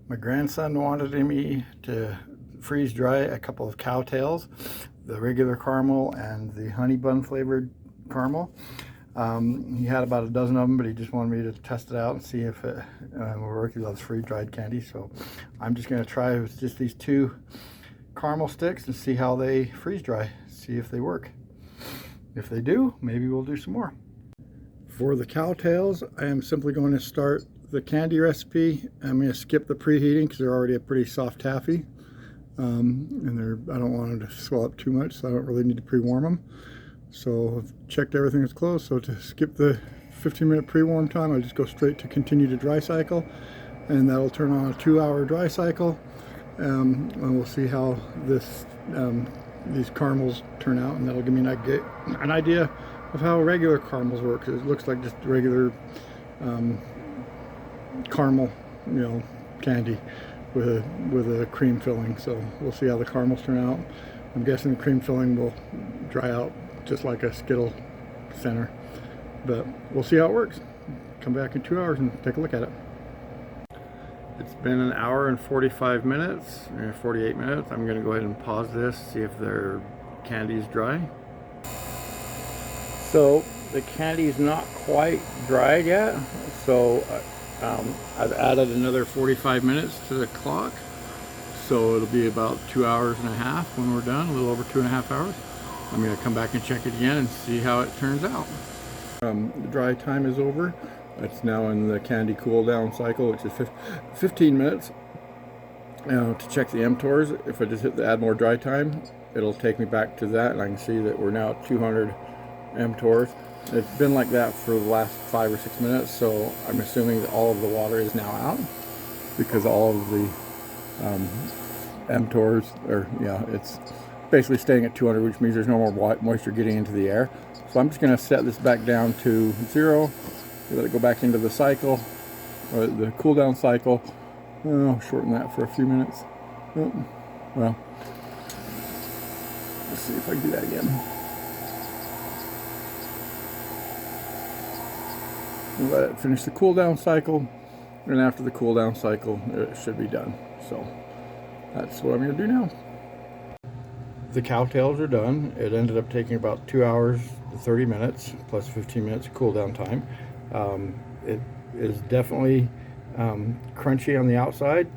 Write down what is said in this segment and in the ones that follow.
My grandson wanted me to freeze dry a couple of cowtails, the regular caramel and the honey bun flavored caramel. He had about a dozen of them, but he just wanted me to test it out and see if it will work. He loves freeze-dried candy, so I'm just going to try with just these two caramel sticks and see how they freeze dry, see if they work. If they do, maybe we'll do some more. For the cowtails, I am simply going to start the candy recipe. I'm going to skip the preheating because they're already a pretty soft taffy, and I don't want them to swell up too much, so I don't really need to pre-warm them. So I've checked everything is closed, so to skip the 15-minute pre-warm time, I'll just go straight to continue to dry cycle, and that'll turn on a 2-hour dry cycle, and we'll see how these caramels turn out, and that'll give me an idea of how regular caramels work. It looks like just regular caramel, candy with a cream filling. So we'll see how the caramels turn out. I'm guessing the cream filling will dry out just like a Skittle center, but we'll see how it works. Come back in 2 hours and take a look at it. It's been an hour and 45 minutes, 48 minutes. I'm going to go ahead and pause this, see if their candy's dry. So the candy's not quite dried yet, so I've added another 45 minutes to the clock. So it'll be about 2 hours and a half when we're done, a little over 2.5 hours. I'm going to come back and check it again and see how it turns out. The dry time is over. It's now in the candy cool down cycle, which is 15 minutes. To check the mTORs, if I just hit the add more dry time, it'll take me back to that, and I can see that we're now at 200 mTORs. It's been like that for the last 5 or 6 minutes, so I'm assuming that all of the water is now out, because all of the mTORs it's basically staying at 200, which means there's no more moisture getting into the air. So I'm just going to set this back down to 0, let it go back into the cycle, or the cool down cycle. Shorten that for a few minutes. Well, let's see if I can do that again. Let it finish the cool down cycle, and after the cool down cycle it should be done. So that's what I'm going to do now. The cowtails are done. It ended up taking about 2 hours 30 minutes plus 15 minutes of cool down time. It is definitely crunchy on the outside,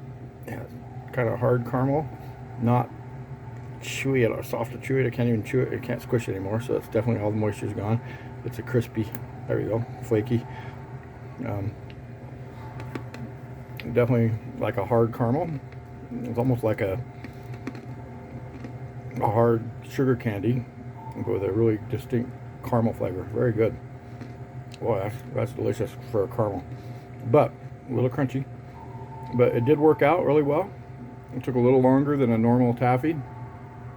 kind of hard caramel, not chewy at all, soft to chew it. I can't even chew it, I can't squish it anymore, so it's definitely all the moisture's gone. It's a crispy, there we go, flaky, definitely like a hard caramel. It's almost like a hard sugar candy with a really distinct caramel flavor. Very good. Boy, that's delicious for a caramel, but a little crunchy. But it did work out really well. It took a little longer than a normal taffy.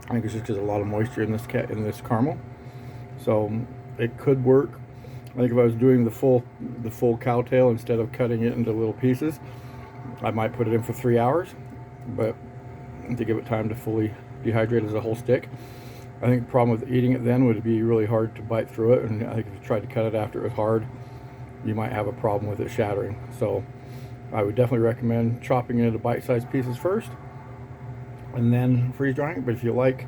I think it's just because a lot of moisture in this caramel, so it could work. I think if I was doing the full cowtail instead of cutting it into little pieces, I might put it in for 3 hours, but to give it time to fully dehydrate as a whole stick. I think the problem with eating it then would be really hard to bite through it, and I think if you tried to cut it after it was hard, you might have a problem with it shattering. So I would definitely recommend chopping it into bite-sized pieces first and then freeze drying it. But if you like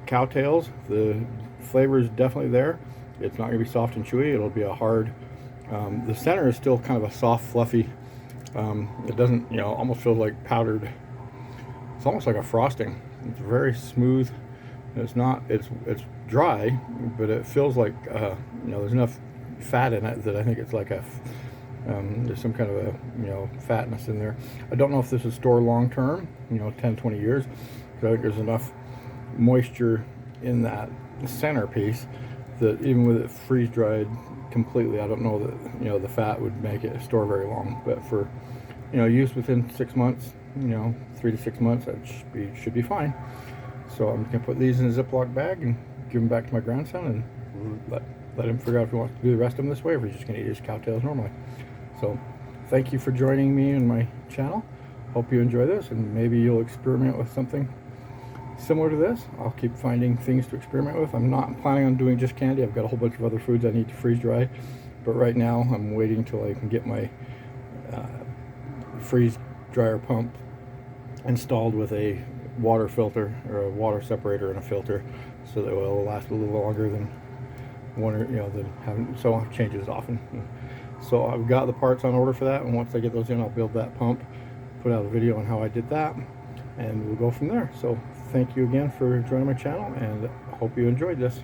cowtails, the flavor is definitely there. It's not going to be soft and chewy. It'll be a hard, the center is still kind of a soft, fluffy, it doesn't, almost feels like powdered. It's almost like a frosting. It's very smooth. It's not, it's dry, but it feels like, there's enough fat in it that I think it's like there's some kind of a, fatness in there. I don't know if this is stored long term, 10, 20 years. So I think there's enough moisture in that center piece that even with it freeze dried completely, I don't know that, the fat would make it store very long. But for, use within 6 months, 3 to 6 months, that should be fine. So I'm going to put these in a Ziploc bag and give them back to my grandson and let him figure out if he wants to do the rest of them this way or if he's just going to eat his cowtails normally. So thank you for joining me in my channel. Hope you enjoy this, and maybe you'll experiment with something similar to this. I'll keep finding things to experiment with. I'm not planning on doing just candy. I've got a whole bunch of other foods I need to freeze dry, but right now I'm waiting till I can get my freeze dryer pump installed with a water filter or a water separator and a filter, so that it will last a little longer than one, or than having so changes often. So I've got the parts on order for that, and once I get those in, I'll build that pump, put out a video on how I did that, and we'll go from there. So thank you again for joining my channel, and I hope you enjoyed this.